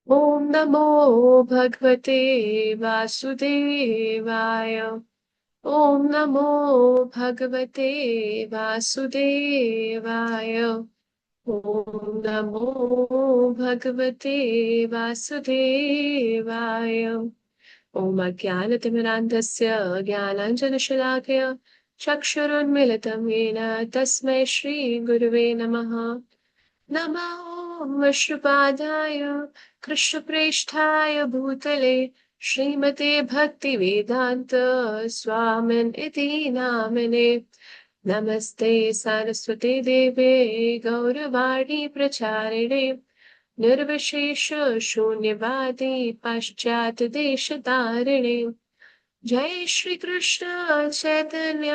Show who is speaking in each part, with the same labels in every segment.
Speaker 1: ॐ नमो भगवते वासुदेवाय। ॐ नमो भगवते वासुदेवाय। ॐ नमो भगवते वासुदेवाय। ॐ अज्ञानतिमिरान्धस्य ज्ञानाञ्जनशलाकया चक्षुरुन्मिलितं येन तस्मै श्रीगुरुवे नमः। नमो विष्णुपादाय कृष्णप्रेष्ठाय भूतले श्रीमते भक्तिवेदान्त स्वामिन् इति नामिने। नमस्ते सरस्वते देवे गौरवाणी प्रचारिणे निर्विशेष शून्यवादी पाश्चात्यदेशतारिणे। जय श्री कृष्ण चैतन्य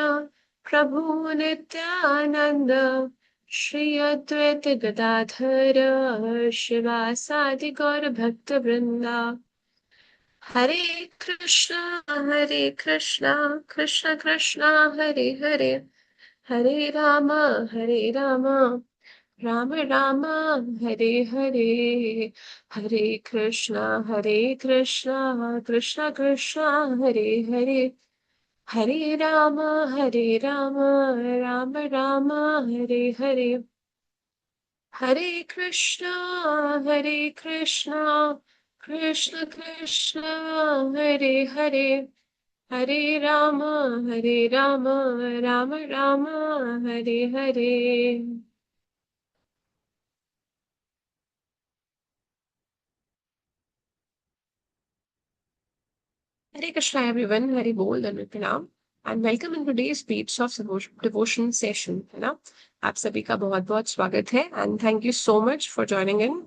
Speaker 1: प्रभु नित्यानंद श्री अद्वैत गदाधर शिवासादि गौर भक्त वृंदा। हरे कृष्णा कृष्ण कृष्णा हरे हरे, हरे राम राम राम हरे हरे। हरे कृष्णा कृष्ण कृष्ण हरे हरे, हरे राम राम राम हरे हरे। हरे कृष्णा कृष्ण कृष्ण हरे हरे, हरे Ram Ram Ram Hare Hare. Hare Krishna everyone, Hari Bol Dhanvat Pranam and welcome in today's Beats of Devotion session, है ना। आप सभी का बहुत बहुत स्वागत है and thank you so much for joining in.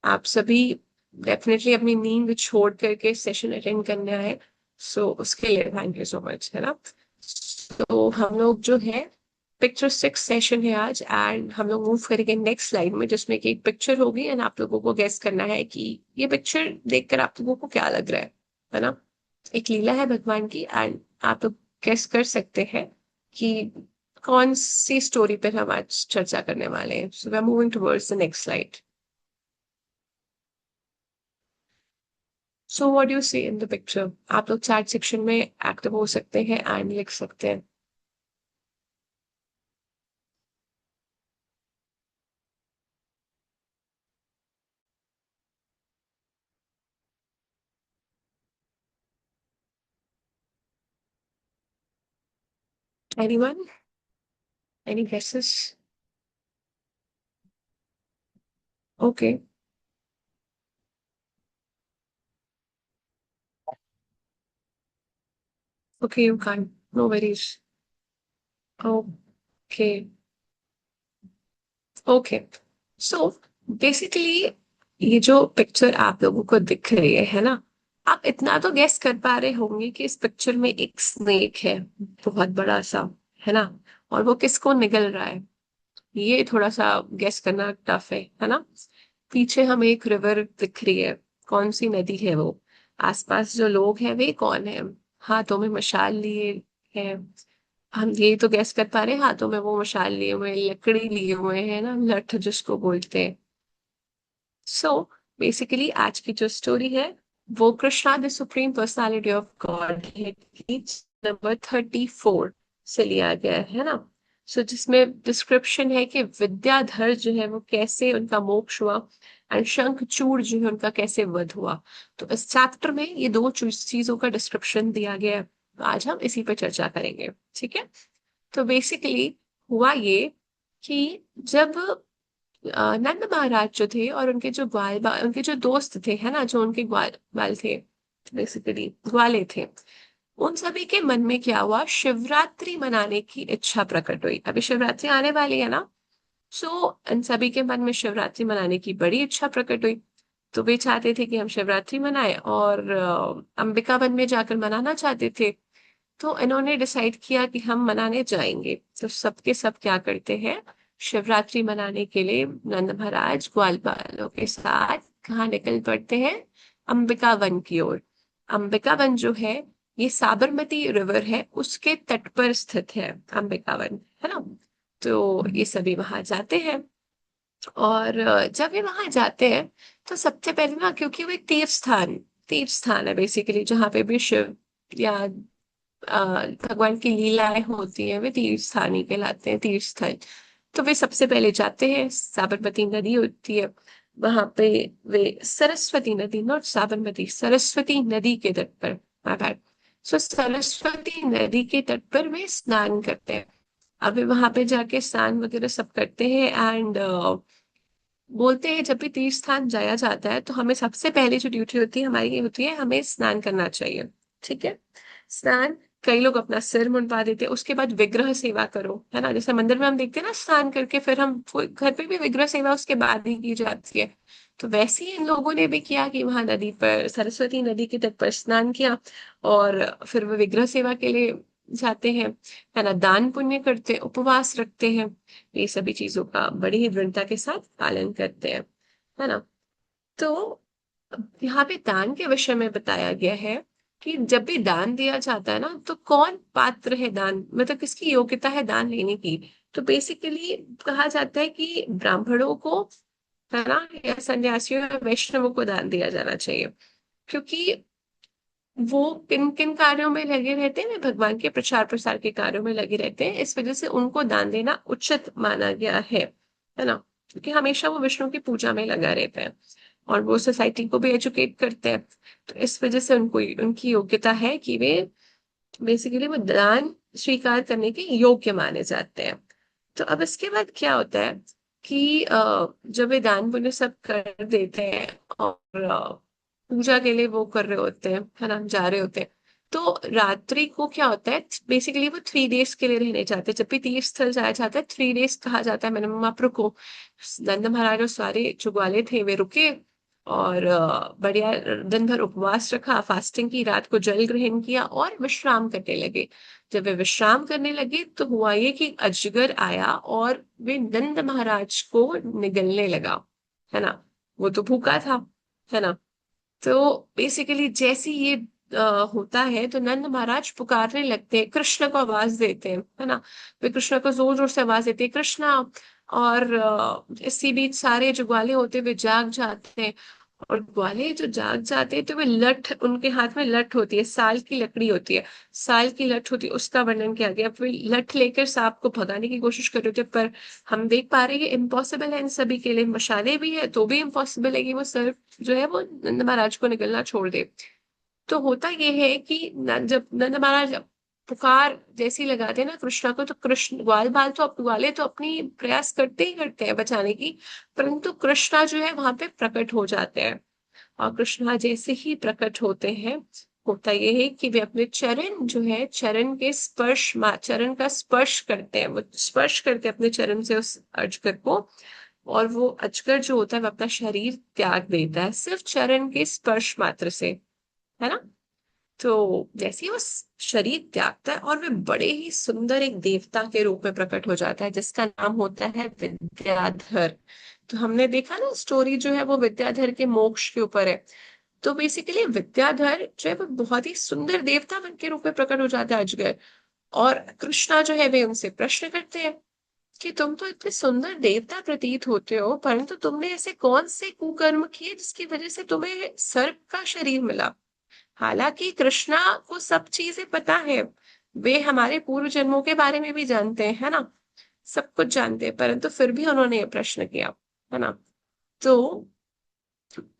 Speaker 1: आप सभी डेफिनेटली अपनी नींद छोड़ करके सेशन अटेंड करने आए, सो उसके लिए थैंक यू सो मच, है ना। तो हम लोग जो है पिक्चर 6 सेशन है आज एंड हम लोग मूव करेंगे नेक्स्ट स्लाइड में जिसमें कि एक पिक्चर होगी एंड आप लोगों को गेस करना है कि ये पिक्चर देखकर आप लोगों को क्या लग रहा है ना। एक लीला है भगवान की एंड आप लोग गेस कर सकते हैं कि कौन सी स्टोरी पर हम आज चर्चा करने वाले हैं। So we are moving towards the next slide. So what you see in the picture, आप लोग चैट सेक्शन में एक्टिव हो सकते हैं एंड लिख सकते हैं। Anyone, any guesses? Okay, okay you can, no worries. Okay, okay. So basically ये जो पिक्चर आप लोगों को दिख रही है ना, आप इतना तो गेस कर पा रहे होंगे कि इस पिक्चर में एक स्नेक है, बहुत बड़ा सा, है ना। और वो किसको निगल रहा है, ये थोड़ा सा गेस करना टफ है ना। पीछे हमें एक रिवर दिख रही है, कौन सी नदी है वो। आसपास जो लोग हैं वे कौन है, हाथों में मशाल लिए हैं। हम ये तो गैस कर पा रहे हैं, हाथों में वो मशाल लिए हुए हैं, लकड़ी लिए हुए हैं ना, लठ जिसको बोलते हैं। सो बेसिकली आज की जो स्टोरी है वो Krishna the supreme personality of God की नंबर 34 से लिया गया है ना। सो जिसमें डिस्क्रिप्शन है कि विद्याधर जो है वो कैसे उनका मोक्ष हुआ एंड शंखचूड़ जो है उनका कैसे वध हुआ। तो इस चैप्टर में ये दो चीजों का डिस्क्रिप्शन दिया गया है, तो आज हम इसी पे चर्चा करेंगे, ठीक है। तो बेसिकली हुआ ये कि जब नंद महाराज जो थे और उनके जो उनके जो दोस्त थे, है ना, जो उनके ग्वाल बाल थे, बेसिकली ग्वाले थे, उन सभी के मन में क्या हुआ, शिवरात्रि मनाने की इच्छा प्रकट हुई। अभी शिवरात्रि आने वाली है ना। सो इन सभी के मन में शिवरात्रि मनाने की बड़ी इच्छा प्रकट हुई। तो वे चाहते थे कि हम शिवरात्रि मनाएं और अंबिका वन में जाकर मनाना चाहते थे। तो इन्होंने डिसाइड किया कि हम मनाने जाएंगे। तो सबके सब क्या करते हैं, शिवरात्रि मनाने के लिए नंद महाराज ग्वाल बालों के साथ कहाँ निकल पड़ते हैं, अंबिका वन की ओर। अंबिका वन जो है ये साबरमती रिवर है उसके तट पर स्थित है अंबिका वन, है ना। तो ये सभी वहां जाते हैं। और जब ये वहां जाते हैं तो सबसे पहले ना, क्योंकि वो एक तीर्थ स्थान है बेसिकली, जहाँ पे भी शिव या भगवान की लीलाएं होती हैं, वे तीर्थ स्थान ही कहलाते हैं, तीर्थ स्थल। तो वे सबसे पहले जाते हैं, साबरमती नदी होती है वहां पे, वे सरस्वती नदी, नॉट साबरमती, सरस्वती नदी के तट पर, माय बैड, सो सरस्वती नदी के तट पर वे स्नान करते हैं। अब वे वहां पे जाके स्नान वगैरह सब करते हैं, एंड बोलते हैं जब भी तीर्थ स्थान जाया जाता है तो हमें सबसे पहले जो ड्यूटी होती है हमारी, ये होती है हमें स्नान करना चाहिए। ठीक है, स्नान, कई लोग अपना सिर मुंडवा देते हैं, उसके बाद विग्रह सेवा करो, है ना, जैसे मंदिर में हम देखते हैं ना, स्नान करके फिर हम घर पे भी विग्रह सेवा उसके बाद ही की जाती है। तो वैसे ही इन लोगों ने भी किया कि वहां नदी पर, सरस्वती नदी के तट पर स्नान किया, और फिर वो विग्रह सेवा के लिए जाते हैं, है ना, दान पुण्य करते हैं, उपवास रखते हैं, ये सभी चीजों का बड़ी ही दृढ़ता के साथ पालन करते हैं, है ना। तो यहाँ पे दान के विषय में बताया गया है कि जब भी दान दिया जाता है ना, तो कौन पात्र है दान, मतलब किसकी योग्यता है दान लेने की। तो बेसिकली कहा जाता है कि ब्राह्मणों को, है ना, या सन्यासियों या वैष्णवों को दान दिया जाना चाहिए, क्योंकि वो किन किन कार्यों में लगे रहते हैं, वे भगवान के प्रचार प्रसार के कार्यों में लगे रहते हैं, इस वजह से उनको दान देना उचित माना गया है ना, क्योंकि हमेशा वो विष्णु की पूजा में लगा रहता है और वो सोसाइटी को भी एजुकेट करते हैं। तो इस वजह से उनको, उनकी योग्यता है कि वे बेसिकली वो दान स्वीकार करने के योग्य माने जाते हैं। तो अब इसके बाद क्या होता है कि जब वे दान पुण्य सब कर देते हैं और पूजा के लिए वो कर रहे होते हैं, है ना, जा रहे होते हैं, तो रात्रि को क्या होता है, बेसिकली वो 3 डेज के लिए रहने जाते हैं। जब भी तीर्थ स्थल जाया जाता है 3 डेज कहा जाता है मिनिमम आप रुको। नंद महाराज और सारे जो ग्वाले थे वे रुके, और बढ़िया दिन भर उपवास रखा, फास्टिंग की, रात को जल ग्रहण किया और विश्राम करने लगे। जब वे विश्राम करने लगे तो हुआ ये कि अजगर आया और वे नंद महाराज को निगलने लगा, है ना, वो तो भूखा था, है ना। तो बेसिकली जैसे ही ये होता है तो नंद महाराज पुकारने लगते हैं, कृष्ण को आवाज देते हैं, है ना, वे कृष्ण को जोर जोर से आवाज देते हैं, कृष्णा। और इसी बीच सारे जो ग्वाले होते हैं वे जाग जाते हैं, और ग्वाले जो जाग जाते हैं तो वे लठ, उनके हाथ में लठ होती है, साल की लकड़ी होती है, साल की लठ होती है, उसका वर्णन किया गया। वे लठ लेकर सांप को भगाने की कोशिश कर रहे थे, पर हम देख पा रहे हैं कि इम्पॉसिबल है इन सभी के लिए, मशाले भी है तो भी इम्पॉसिबल है कि वो सर्प जो है वो नंद महाराज को निकलना छोड़ दे। तो होता ये है कि जब नंद महाराज पुकार जैसी लगाते हैं ना कृष्णा को, तो कृष्ण, ग्वाले तो अपनी प्रयास करते ही करते हैं बचाने की, परंतु कृष्णा जो है वहां पे प्रकट हो जाते हैं। और कृष्णा जैसे ही प्रकट होते हैं, होता ये है कि वे अपने चरण जो है, चरण के स्पर्श, चरण का स्पर्श करते हैं, वो स्पर्श करते हैं अपने चरण से उस अजगर को, और वो अजगर जो होता है वो अपना शरीर त्याग देता है सिर्फ चरण के स्पर्श मात्र से, है ना। तो जैसे ही वो शरीर त्यागता है और वे बड़े ही सुंदर एक देवता के रूप में प्रकट हो जाता है, जिसका नाम होता है विद्याधर। तो हमने देखा ना, स्टोरी जो है वो विद्याधर के मोक्ष के ऊपर है। तो बेसिकली विद्याधर जो है वो बहुत ही सुंदर देवता के रूप में प्रकट हो जाता है अजगर। और कृष्णा जो है वे उनसे प्रश्न करते हैं कि तुम तो इतने सुंदर देवता प्रतीत होते हो, परंतु तुमने ऐसे कौन से कुकर्म किए जिसकी वजह से तुम्हें सर्प का शरीर मिला। हालांकि कृष्णा को सब चीजें पता है, वे हमारे पूर्व जन्मों के बारे में भी जानते हैं, है ना, सब कुछ जानते हैं, परंतु फिर भी उन्होंने ये प्रश्न किया, है ना। तो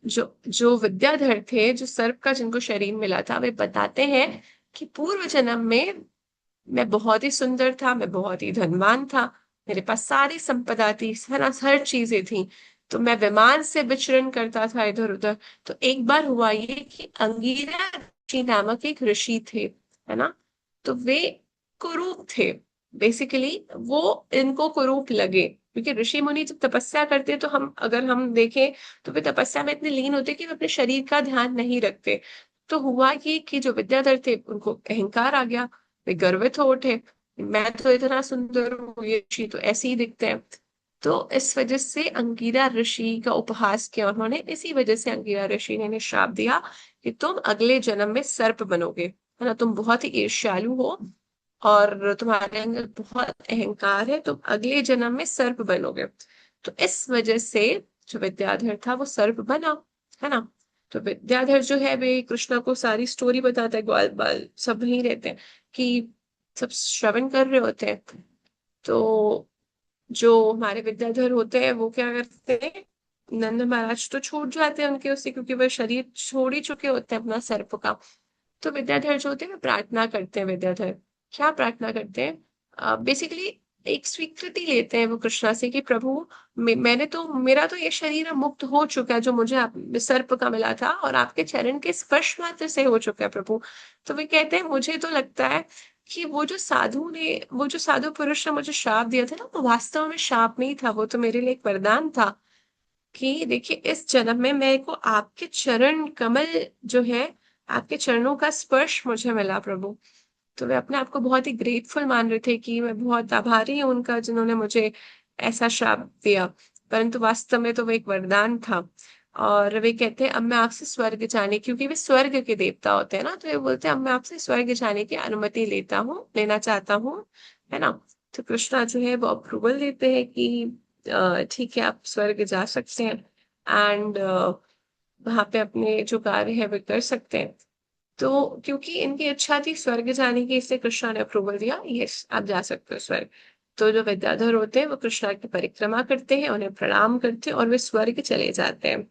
Speaker 1: जो जो विद्याधर थे, जो सर्प का जिनको शरीर मिला था, वे बताते हैं कि पूर्व जन्म में मैं बहुत ही सुंदर था, मैं बहुत ही धनवान था, मेरे पास सारी संपदा थी, है ना, हर चीजें थी। तो मैं विमान से विचरण करता था इधर उधर। तो एक बार हुआ ये कि अंगीरा ऋषि नामक एक ऋषि थे, है ना, तो वे कुरूप थे। बेसिकली वो इनको कुरूप लगे, क्योंकि ऋषि मुनि जब तपस्या करते हैं तो हम, अगर हम देखें तो वे तपस्या में इतने लीन होते कि वे अपने शरीर का ध्यान नहीं रखते। तो हुआ ये कि जो विद्याधर थे उनको अहंकार आ गया, वे गर्वित हो उठे, मैं तो इतना सुंदर हूँ, ये ऋषि तो ऐसे ही दिखते हैं। तो इस वजह से अंगिरा ऋषि का उपहास किया उन्होंने, इसी वजह से अंगिरा ऋषि ने इन्हें श्राप दिया कि तुम अगले जन्म में सर्प बनोगे, है ना, तुम बहुत ही ईर्ष्यालु हो और तुम्हारे अंदर बहुत अहंकार है, तुम अगले जन्म में सर्प बनोगे। तो इस वजह से जो विद्याधर था वो सर्प बना, है ना। तो विद्याधर जो है वे कृष्णा को सारी स्टोरी बताता है, ग्वाल बाल सब वहीं रहते हैं कि सब श्रवण कर रहे होते हैं। तो जो हमारे विद्याधर होते हैं वो क्या करते हैं, नंद महाराज तो छूट जाते हैं उनके उससे, क्योंकि वह शरीर छोड़ ही चुके होते हैं अपना सर्प का। तो विद्याधर जो होते हैं वो प्रार्थना करते हैं, विद्याधर क्या प्रार्थना करते हैं, बेसिकली एक स्वीकृति लेते हैं वो कृष्णा से कि प्रभु मैंने तो, मेरा तो ये शरीर अब मुक्त हो चुका है जो मुझे आप सर्प का मिला था, और आपके चरण के स्पर्श मात्र से हो चुका है प्रभु। तो वे कहते हैं मुझे तो लगता है कि वो जो साधु पुरुष ने मुझे श्राप दिया था ना, वो वास्तव में श्राप नहीं था, वो तो मेरे लिए एक वरदान था कि देखिए इस जन्म में मेरे को आपके चरण कमल जो है, आपके चरणों का स्पर्श मुझे मिला प्रभु। तो वे अपने आप को बहुत ही ग्रेटफुल मान रहे थे कि मैं बहुत आभारी हूँ उनका जिन्होंने मुझे ऐसा श्राप दिया, परंतु वास्तव में तो वो एक वरदान था। और वे कहते हैं अब मैं आपसे स्वर्ग जाने, क्योंकि वे स्वर्ग के देवता होते हैं ना, तो वे बोलते हैं अब मैं आपसे स्वर्ग जाने की अनुमति लेना चाहता हूँ, है ना। तो कृष्णा जो है वो अप्रूवल देते हैं कि ठीक है आप स्वर्ग जा सकते हैं, एंड वहां पे अपने जो कार्य है वे कर सकते हैं। तो क्योंकि इनकी इच्छा थी स्वर्ग जाने की, इसलिए कृष्णा ने अप्रूवल दिया, यस आप जा सकते हो स्वर्ग। तो जो विद्याधर होते हैं वो कृष्णा की परिक्रमा करते हैं, उन्हें प्रणाम करते हैं और वे स्वर्ग चले जाते हैं।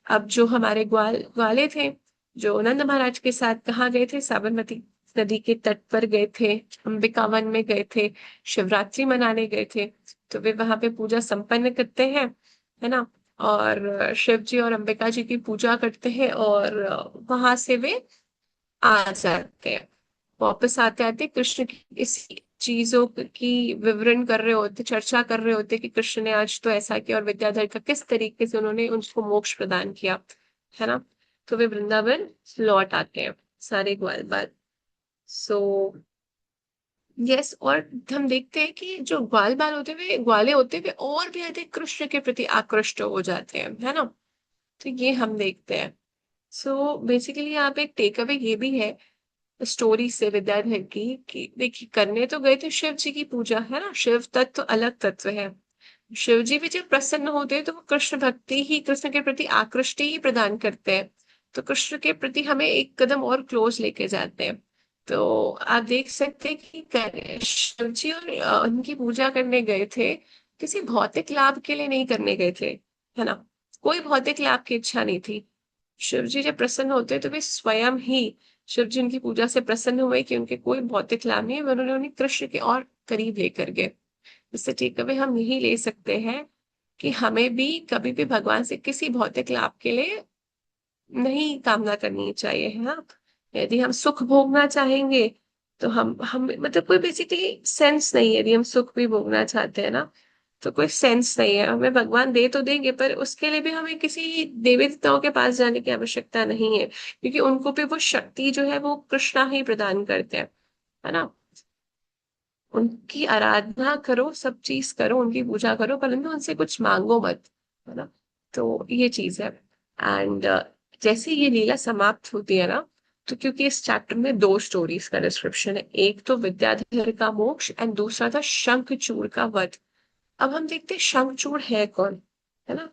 Speaker 1: अब जो हमारे ग्वाले थे, जो नंद महाराज के साथ कहाँ गए थे, साबरमती नदी के तट पर गए थे, अंबिका वन में गए थे, शिवरात्रि मनाने गए थे। तो वे वहां पे पूजा संपन्न करते हैं, है ना। और शिव जी और अंबिका जी की पूजा करते हैं, और वहां से वे आ जाते हैं। वापस आते आते कृष्ण की इस चीजों की विवरण कर रहे होते, चर्चा कर रहे होते कि कृष्ण ने आज तो ऐसा किया, और विद्याधर का किस तरीके से उन्होंने उनको मोक्ष प्रदान किया, है ना। तो वे वृंदावन लौट आते हैं सारे ग्वाल बाल। सो यस, और हम देखते हैं कि जो ग्वाल बाल होते हुए ग्वाले होते हुए और भी अधिक कृष्ण के प्रति आकृष्ट हो जाते हैं, है ना। तो ये हम देखते हैं। सो बेसिकली यहाँ पे एक टेक अवे ये भी है स्टोरी से विद्याधर की कि देखिए करने तो गए थे शिव जी की पूजा, है ना, शिव तत्व अलग तत्व है। शिव जी भी जब प्रसन्न होते हैं तो वो कृष्ण भक्ति ही, कृष्ण के प्रति आकृष्टि ही प्रदान करते हैं। तो कृष्ण के प्रति हमें एक कदम और क्लोज लेके जाते हैं। तो आप देख सकते हैं कि शिव जी और उनकी पूजा करने गए थे, किसी भौतिक लाभ के लिए नहीं करने गए थे, है ना। कोई भौतिक लाभ की इच्छा नहीं थी। शिव जी जब प्रसन्न होते तो वे स्वयं ही, शिव जी उनकी पूजा से प्रसन्न हुए कि उनके कोई भौतिक लाभ नहीं है, उन्होंने उन्हें कृष्ण के और करीब लेकर गए। इससे टेक अवे हम यही ले सकते हैं कि हमें भी कभी भी भगवान से किसी भौतिक लाभ के लिए नहीं कामना करनी चाहिए, है ना। यदि हम सुख भोगना चाहेंगे तो हम मतलब कोई बेसिकली सेंस नहीं है, यदि हम सुख भी भोगना चाहते हैं ना, तो कोई सेंस नहीं है। हमें भगवान दे तो देंगे, पर उसके लिए भी हमें किसी देवी देवताओं के पास जाने की आवश्यकता नहीं है, क्योंकि उनको भी वो शक्ति जो है वो कृष्णा ही प्रदान करते हैं, है ना। उनकी आराधना करो, सब चीज करो, उनकी पूजा करो, परंतु उनसे कुछ मांगो मत, है ना। तो ये चीज है। एंड जैसे ये लीला समाप्त होती है ना, तो क्योंकि इस चैप्टर में दो स्टोरीज का डिस्क्रिप्शन है, एक तो विद्याधर का मोक्ष एंड दूसरा था शंखचूड़ का वध। अब हम देखते हैं शंखचूड़ है कौन, है ना।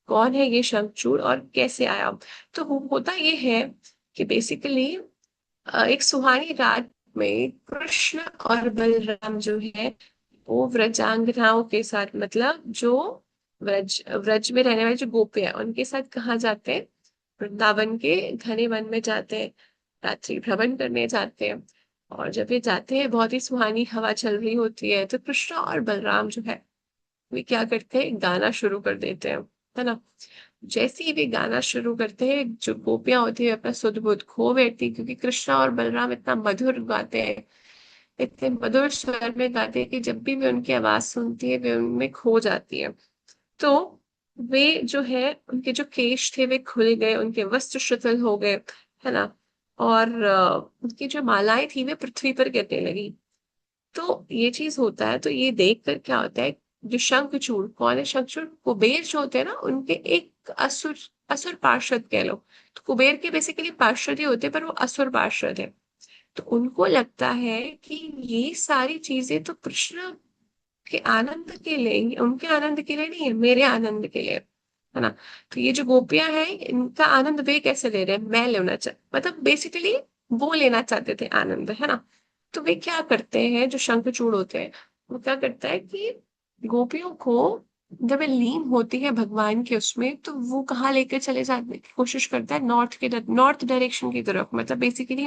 Speaker 1: कौन है ये शंखचूड़ और कैसे आया। तो होता ये है कि बेसिकली एक सुहानी रात में कृष्ण और बलराम जो है वो व्रजांगनाओं के साथ, मतलब जो व्रज व्रज में रहने वाले जो गोपियां उनके साथ कहाँ जाते हैं, वृंदावन के घने वन में जाते हैं, रात्रि भ्रमण करने जाते हैं। और जब ये जाते हैं बहुत ही सुहानी हवा चल रही होती है, तो कृष्ण और बलराम जो है वे क्या करते हैं, गाना शुरू कर देते हैं, है ना। जैसे ही वे गाना शुरू करते हैं, जो गोपियां होती है अपना सुध बुध खो बैठती हैं, क्योंकि कृष्णा और बलराम इतना मधुर गाते हैं, इतने मधुर स्वर में गाते हैं कि जब भी वे उनकी आवाज सुनती है वे उनमें खो जाती है। तो वे जो है उनके जो केश थे वे खुल गए, उनके वस्त्र शिथिल हो गए, है ना। और उनकी जो मालाएं थी वे पृथ्वी पर गिरने लगी। तो ये चीज होता है, तो ये देख कर क्या होता है, जो शंखचूड़ कौन है, शंखचूड़ कुबेर जो होते हैं ना उनके एक असुर, असुर पार्षद कह लो। तो कुबेर के बेसिकली पार्षद ही होते हैं, पर वो असुर पार्षद है। तो उनको लगता है कि ये सारी चीजें तो कृष्ण आपके आनंद के लिए, उनके आनंद के लिए नहीं है, मेरे आनंद के लिए, है ना। तो ये जो गोपियां हैं, इनका आनंद वे कैसे ले रहे हैं, मैं लेना चाह, मतलब बेसिकली वो लेना चाहते थे आनंद, है ना। तो वे क्या करते हैं, जो शंखचूड़ होते हैं, वो क्या करता है कि गोपियों को जब वे लीन होती है भगवान के उसमें, तो वो कहाँ लेकर चले जाने की कोशिश करता है, नॉर्थ डायरेक्शन की तरफ, मतलब बेसिकली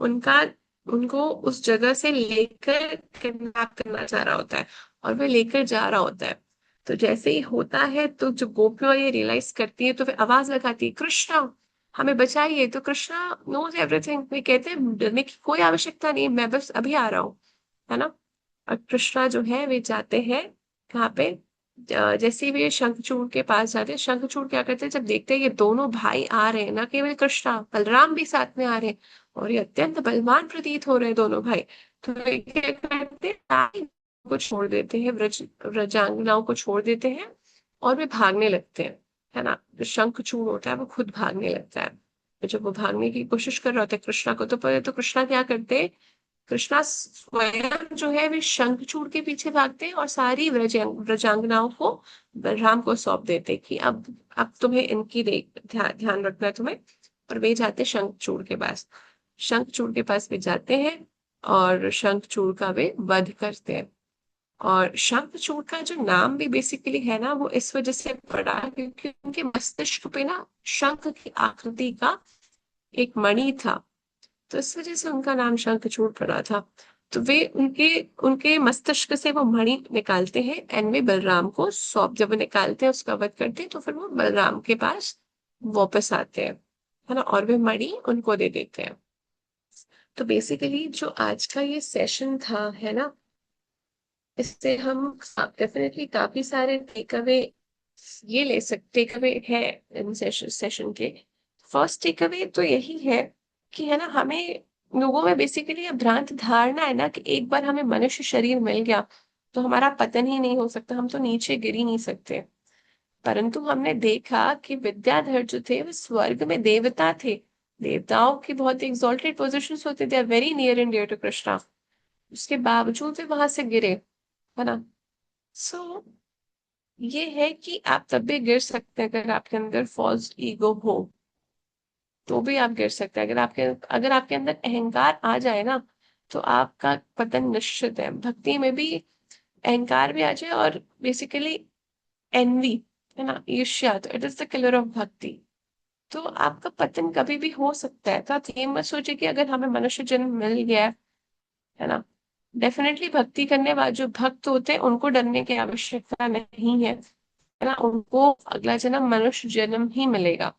Speaker 1: उनका उनको उस जगह से लेकर किडनैप करना चाह रहा होता है, और वे लेकर जा रहा होता है। तो जैसे ही होता है, तो जो गोपियां ये रियलाइज करती है, तो फिर आवाज लगाती है, कृष्णा हमें बचाइए। तो कृष्णा नोज एवरीथिंग, वे कहते हैं डरने की कोई आवश्यकता नहीं, मैं बस अभी आ रहा हूँ, है ना। और कृष्णा जो है वे जाते हैं कहाँ पे, जैसे ही वे शंखचूड़ के पास जाते हैं, शंखचूड़ क्या करते हैं, जब देखते हैं ये दोनों भाई आ रहे हैं, ना केवल कृष्णा, बलराम भी साथ में आ रहे हैं, और ये अत्यंत बलवान प्रतीत हो रहे हैं दोनों भाई, तो वे क्या करते हैं, सारी को छोड़ देते हैं, व्रजांगनाओं को छोड़ देते हैं, और वे भागने लगते हैं, है ना। जो शंखचूड़ होता है वो खुद भागने लगता है। तो जब वो भागने की कोशिश कर रहा होता है कृष्णा को, तो पहले तो कृष्णा क्या करते हैं, कृष्णा स्वयं जो है वे शंखचूड़ के पीछे भागते हैं, और सारी व्रजांगनाओं को बलराम को सौंप देते कि अब तुम्हें इनकी ध्यान रखना है तुम्हें। और वे जाते शंखचूड़ के पास, शंखचूड़ के पास वे जाते हैं, और शंखचूड़ का वे वध करते हैं। और शंखचूड़ का जो नाम भी बेसिकली है ना, वो इस वजह से पड़ा क्योंकि उनके मस्तिष्क पे ना शंख की आकृति का एक मणि था, तो इस वजह से उनका नाम शंखचूड़ पड़ा था। तो वे उनके उनके मस्तिष्क से वो मणि निकालते हैं, एंड वे बलराम को सौंप, जब वो निकालते हैं, उसका वध करते हैं, तो फिर वो बलराम के पास वापस आते हैं, है ना, और वे मणि उनको दे देते हैं। तो बेसिकली जो आज का ये सेशन था, है ना, इससे हम डेफिनेटली काफी सारे टेक अवे ये ले सकते, टेक अवे है इन सेशन के। फर्स्ट टेक अवे तो यही है कि, है ना, हमें लोगों में बेसिकली ये भ्रांत धारणा है ना कि एक बार हमें मनुष्य शरीर मिल गया तो हमारा पतन ही नहीं हो सकता, हम तो नीचे गिर ही नहीं सकते। परंतु हमने देखा कि विद्याधर जो थे वो स्वर्ग में देवता थे, देवताओं की बहुत एक्सॉल्टेड पोजिशन होते थे, very near and dear to Krishna, उसके बावजूद भी वहां से गिरे, है ना। सो ये है कि आप तब भी गिर सकते हैं अगर आपके अंदर फॉल्स ईगो हो, तो भी आप गिर सकते हैं। अगर आपके अंदर अहंकार आ जाए ना, तो आपका पतन निश्चित है। भक्ति में भी अहंकार भी आ जाए, और बेसिकली एनवी, है ना, ईर्ष्या, तो it is the killer of भक्ति। तो आपका पतन कभी भी हो सकता है। तो आप ये मत सोचिए कि अगर हमें मनुष्य जन्म मिल गया है ना, डेफिनेटली भक्ति करने वाले जो भक्त होते हैं उनको डरने की आवश्यकता नहीं है, है ना, उनको अगला जन्म मनुष्य जन्म ही मिलेगा,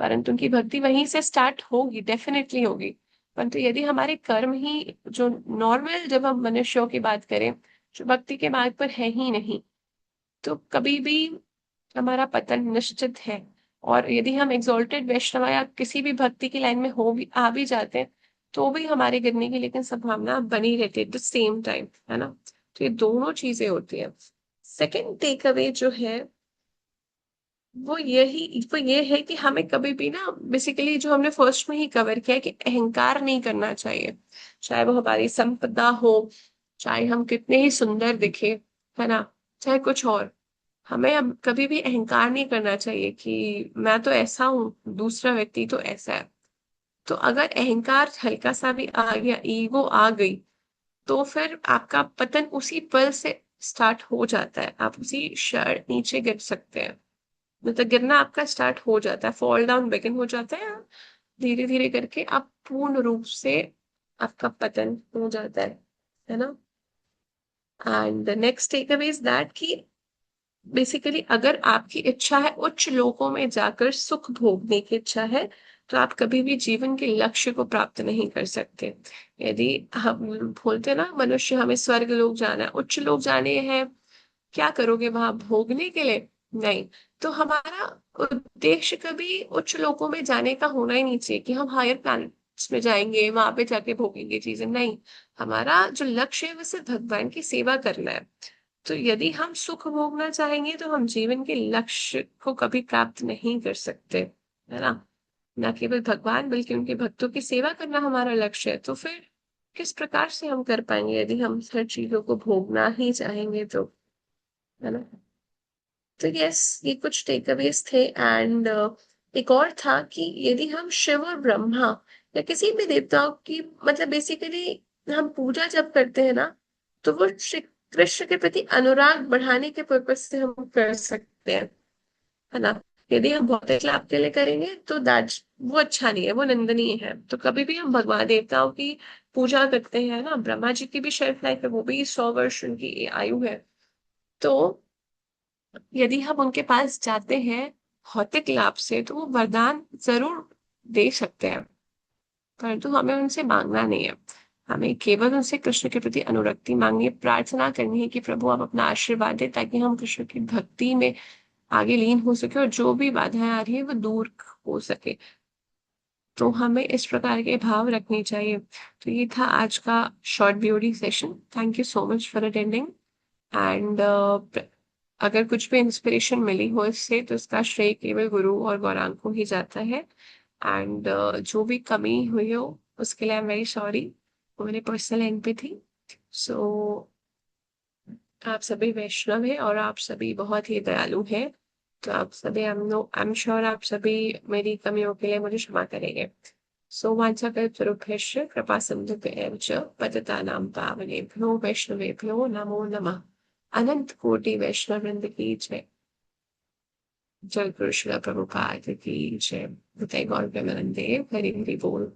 Speaker 1: परंतु उनकी भक्ति वहीं से स्टार्ट होगी, डेफिनेटली होगी। परंतु यदि हमारे कर्म ही जो नॉर्मल, जब हम मनुष्यों की बात करें जो भक्ति के मार्ग पर है ही नहीं, तो कभी भी हमारा पतन निश्चित है। और यदि हम एग्जॉल्टेड वैष्णव या किसी भी भक्ति की लाइन में हो भी आ भी जाते हैं, तो भी हमारे गिरने की लेकिन संभावना बनी रहती है एट द सेम टाइम, है ना। तो ये दोनों चीजें होती है। सेकेंड टेक अवे जो है वो ये है कि हमें कभी भी ना, बेसिकली जो हमने फर्स्ट में ही कवर किया है, कि अहंकार नहीं करना चाहिए, चाहे वो हमारी संपदा हो, चाहे हम कितने ही सुंदर दिखे, है ना, चाहे कुछ और। हमें अब कभी भी अहंकार नहीं करना चाहिए कि मैं तो ऐसा हूँ, दूसरा व्यक्ति तो ऐसा है। तो अगर अहंकार हल्का सा भी आ गया, ईगो आ गई, तो फिर आपका पतन उसी पल से स्टार्ट हो जाता है, आप उसी क्षण नीचे गिर सकते हैं। मतलब गिरना आपका स्टार्ट हो जाता है, फॉल डाउन बिगिन हो जाता है, धीरे धीरे करके आप पूर्ण रूप से आपका पतन हो जाता है ना। And the next take away is that कि बेसिकली अगर आपकी इच्छा है उच्च लोकों में जाकर सुख भोगने की इच्छा है, तो आप कभी भी जीवन के लक्ष्य को प्राप्त नहीं कर सकते। यदि हम बोलते हैं ना, मनुष्य हमें स्वर्ग लोक जाना है, उच्च लोक जाने हैं, क्या करोगे वहां भोगने के लिए? नहीं। तो हमारा उद्देश्य कभी उच्च लोकों में जाने का होना ही नहीं चाहिए कि हम हायर प्लैनेट्स में जाएंगे, वहां पे जाके भोगेंगे चीजें, नहीं। हमारा जो लक्ष्य है वो सिर्फ भगवान की सेवा करना है। तो यदि हम सुख भोगना चाहेंगे, तो हम जीवन के लक्ष्य को कभी प्राप्त नहीं कर सकते, है ना। न केवल भगवान बल्कि उनके भक्तों की सेवा करना हमारा लक्ष्य है। तो फिर किस प्रकार से हम कर पाएंगे यदि हम हर चीजों को भोगना ही चाहेंगे तो, है ना। तो यस, ये कुछ टेकअवेज थे। एंड एक और था कि यदि हम शिव और ब्रह्मा या किसी भी देवताओं की मतलब बेसिकली हम पूजा जब करते हैं ना, तो वो श्री कृष्ण के प्रति अनुराग बढ़ाने के पर्पज से हम कर सकते हैं, है ना। यदि हम भौतिक लाभ के लिए करेंगे तो दैट वो अच्छा नहीं है, वो निंदनीय है। तो कभी भी हम भगवान देवताओं की पूजा करते हैं ना, ब्रह्मा जी की भी शेल्फ लाइफ है, वो भी 100 वर्ष उनकी आयु है। तो यदि हम उनके पास जाते हैं भौतिक लाभ से तो वो वरदान जरूर दे सकते हैं, परंतु हमें उनसे मांगना नहीं है। हमें केवल उनसे कृष्ण के प्रति अनुरक्ति मांगनी है, प्रार्थना करनी है कि प्रभु आप अपना आशीर्वाद दे ताकि हम कृष्ण की भक्ति में आगे लीन हो सके और जो भी बाधाएं आ रही है वो दूर हो सके। तो हमें इस प्रकार के भाव रखने चाहिए। तो ये था आज का short BOD session. Thank you so much for attending. And अगर कुछ भी इंस्पिरेशन मिली हो इससे तो इसका श्रेय केवल गुरु और गौरांग को ही जाता है। एंड जो भी कमी हुई हो उसके लिए आई एम वेरी सॉरी, वो मेरे पर्सनल एंड पे थी। सो आप सभी वैष्णव हैं और आप सभी बहुत ही दयालु हैं। तो आप सभी आई एम श्योर आप सभी मेरी कमियों के लिए मुझे क्षमा करेंगे। सो वाञ्छाकल्पतरुभ्यश्च कृपा सिन्धुभ्येव च पतितानां पावनेभ्यो वैष्णवेभ्यो नमो नमः। अनंत कोटि वैष्णव वृंद की जय। जय गुरु श्रील प्रभुपाद की जय। जय गौर प्रेमानंदे, हरि हरि बोल।